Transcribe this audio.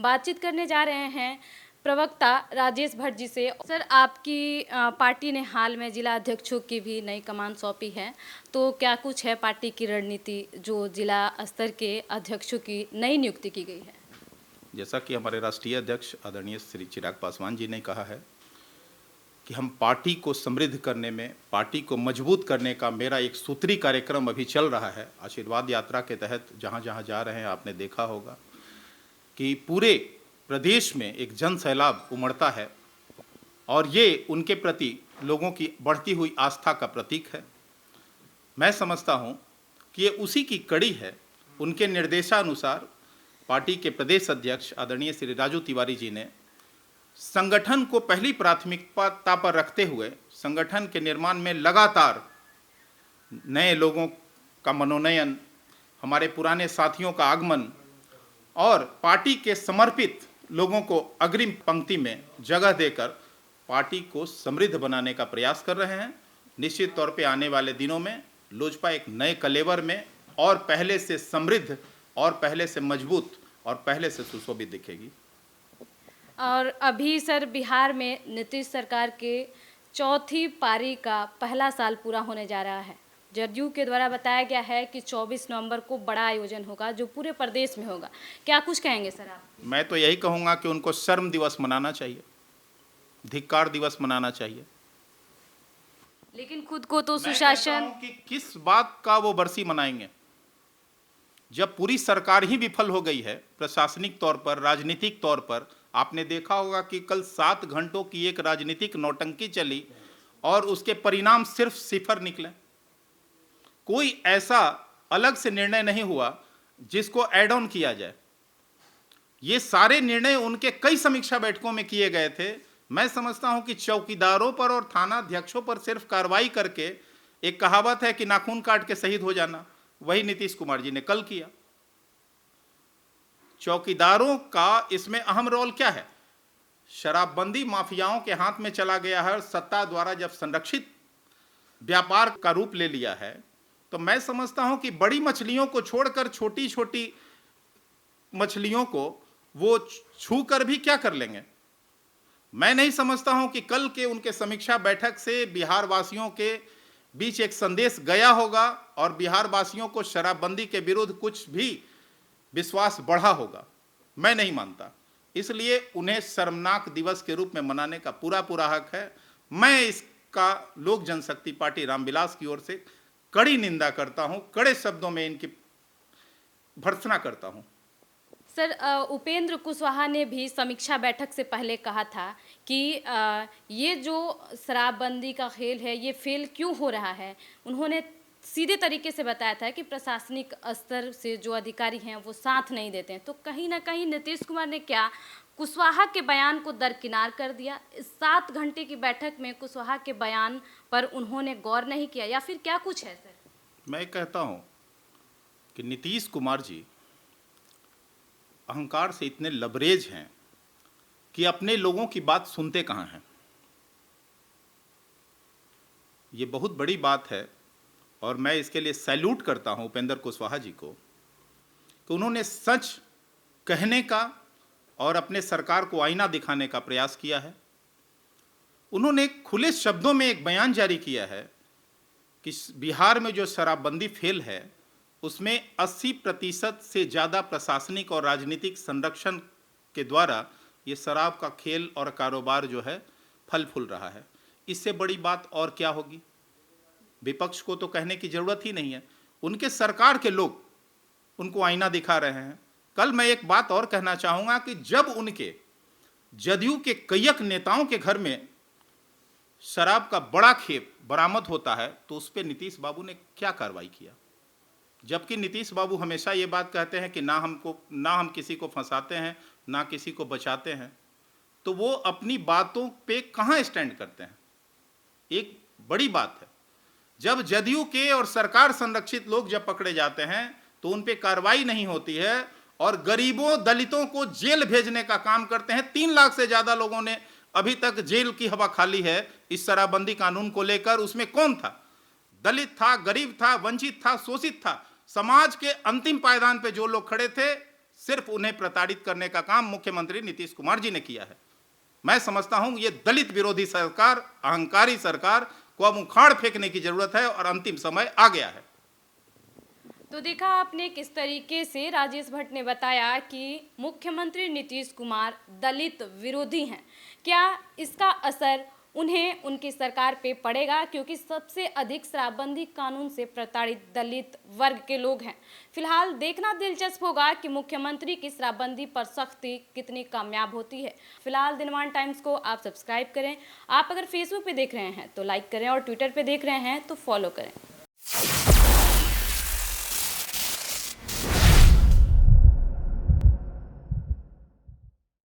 बातचीत करने जा रहे हैं प्रवक्ता राजेश भट्ट जी से। सर, आपकी पार्टी ने हाल में जिला अध्यक्षों की भी नई कमान सौंपी है, तो क्या कुछ है पार्टी की रणनीति जो जिला स्तर के अध्यक्षों की नई नियुक्ति की गई है? जैसा कि हमारे राष्ट्रीय अध्यक्ष आदरणीय श्री चिराग पासवान जी ने कहा है कि हम पार्टी को समृद्ध करने में, पार्टी को मजबूत करने का मेरा एक सूत्री कार्यक्रम अभी चल रहा है। आशीर्वाद यात्रा के तहत जहाँ जहाँ जा रहे हैं, आपने देखा होगा कि पूरे प्रदेश में एक जन सैलाब उमड़ता है और ये उनके प्रति लोगों की बढ़ती हुई आस्था का प्रतीक है। मैं समझता हूँ कि ये उसी की कड़ी है। उनके निर्देशानुसार पार्टी के प्रदेश अध्यक्ष आदरणीय श्री राजू तिवारी जी ने संगठन को पहली प्राथमिकता पर रखते हुए संगठन के निर्माण में लगातार नए लोगों का मनोनयन, हमारे पुराने साथियों का आगमन और पार्टी के समर्पित लोगों को अग्रिम पंक्ति में जगह देकर पार्टी को समृद्ध बनाने का प्रयास कर रहे हैं। निश्चित तौर पे आने वाले दिनों में लोजपा एक नए कलेवर में और पहले से समृद्ध और पहले से मजबूत और पहले से सुशोभित दिखेगी। और अभी सर, बिहार में नीतीश सरकार के चौथी पारी का पहला साल पूरा होने जा रहा है। जदयू के द्वारा बताया गया है कि 24 नवंबर को बड़ा आयोजन होगा जो पूरे प्रदेश में होगा। क्या कुछ कहेंगे सर आप? मैं तो यही कहूँगा कि उनको शर्म दिवस मनाना चाहिए, धिक्कार दिवस मनाना चाहिए। लेकिन खुद को तो सुशासन कि किस बात का वो बरसी मनाएंगे जब पूरी सरकार ही विफल हो गई है प्रशासनिक तौर पर, राजनीतिक तौर पर। आपने देखा होगा कि कल 7 घंटों की एक राजनीतिक नौटंकी चली और उसके परिणाम सिर्फ सिफर निकले। कोई ऐसा अलग से निर्णय नहीं हुआ जिसको ऐड ऑन किया जाए। ये सारे निर्णय उनके कई समीक्षा बैठकों में किए गए थे। मैं समझता हूं कि चौकीदारों पर और थाना अध्यक्षों पर सिर्फ कार्रवाई करके, एक कहावत है कि नाखून काट के शहीद हो जाना, वही नीतीश कुमार जी ने कल किया। चौकीदारों का इसमें अहम रोल क्या है? शराबबंदी माफियाओं के हाथ में चला गया है और सत्ता द्वारा जब संरक्षित व्यापार का रूप ले लिया है, तो मैं समझता हूं कि बड़ी मछलियों को छोड़कर छोटी छोटी मछलियों को वो छू कर भी क्या कर लेंगे। मैं नहीं समझता हूं कि कल के उनके समीक्षा बैठक से बिहार वासियों के बीच एक संदेश गया होगा और बिहार वासियों को शराबबंदी के विरुद्ध कुछ भी विश्वास बढ़ा होगा। मैं नहीं मानता। इसलिए उन्हें शर्मनाक दिवस के रूप में मनाने का पूरा हक है। मैं इसका लोक जनशक्ति पार्टी रामविलास की ओर से कड़ी निंदा करता हूं, कड़े शब्दों में इनकी भर्त्सना करता हूं। सर, उपेंद्र कुशवाहा ने भी समीक्षा बैठक से पहले कहा था कि ये जो शराबबंदी का खेल है ये फेल क्यों हो रहा है। उन्होंने सीधे तरीके से बताया था कि प्रशासनिक स्तर से जो अधिकारी हैं वो साथ नहीं देते हैं। तो कहीं ना कहीं नीतीश कुमार ने क्या कुशवाहा के बयान को दरकिनार कर दिया? इस 7 घंटे की बैठक में कुशवाहा के बयान पर उन्होंने गौर नहीं किया, या फिर क्या कुछ है सर? मैं कहता हूं कि नीतीश कुमार जी अहंकार से इतने लबरेज हैं कि अपने लोगों की बात सुनते कहां हैं। ये बहुत बड़ी बात है और मैं इसके लिए सैल्यूट करता हूं उपेंद्र कुशवाहा जी को कि उन्होंने सच कहने का और अपने सरकार को आईना दिखाने का प्रयास किया है। उन्होंने खुले शब्दों में एक बयान जारी किया है कि बिहार में जो शराबबंदी फेल है उसमें 80% से ज़्यादा प्रशासनिक और राजनीतिक संरक्षण के द्वारा ये शराब का खेल और कारोबार जो है फल फूल रहा है। इससे बड़ी बात और क्या होगी? विपक्ष को तो कहने की ज़रूरत ही नहीं है। उनके सरकार के लोग उनको आईना दिखा रहे हैं। कल मैं एक बात और कहना चाहूँगा कि जब उनके जदयू के कईक नेताओं के घर में शराब का बड़ा खेप बरामद होता है तो उस पर नीतीश बाबू ने क्या कार्रवाई किया? जबकि नीतीश बाबू हमेशा ये बात कहते हैं कि ना हम किसी को फंसाते हैं, ना किसी को बचाते हैं, तो वो अपनी बातों पे कहाँ स्टैंड करते हैं? एक बड़ी बात है, जब जदयू के और सरकार संरक्षित लोग जब पकड़े जाते हैं तो उन पे कार्रवाई नहीं होती है और गरीबों दलितों को जेल भेजने का काम करते हैं। 3 लाख से ज़्यादा लोगों ने अभी तक जेल की हवा खाली है इस शराबबंदी कानून को लेकर। उसमें कौन था? दलित था, गरीब था, वंचित था, शोषित था। समाज के अंतिम पायदान पे जो लोग खड़े थे सिर्फ उन्हें प्रताड़ित करने का काम मुख्यमंत्री नीतीश कुमार जी ने किया है। मैं समझता हूं ये दलित विरोधी सरकार, अहंकारी सरकार को अब उखाड़ फेंकने की जरूरत है और अंतिम समय आ गया है। तो देखा आपने किस तरीके से राजेश भट्ट ने बताया कि मुख्यमंत्री नीतीश कुमार दलित विरोधी हैं। क्या इसका असर उन्हें उनकी सरकार पे पड़ेगा, क्योंकि सबसे अधिक शराबबंदी कानून से प्रताड़ित दलित वर्ग के लोग हैं। फिलहाल देखना दिलचस्प होगा कि मुख्यमंत्री की शराबबंदी पर सख्ती कितनी कामयाब होती है। फिलहाल दिनमान टाइम्स को आप सब्सक्राइब करें। आप अगर फेसबुक पे देख रहे हैं तो लाइक करें और ट्विटर पे देख रहे हैं तो फॉलो करें।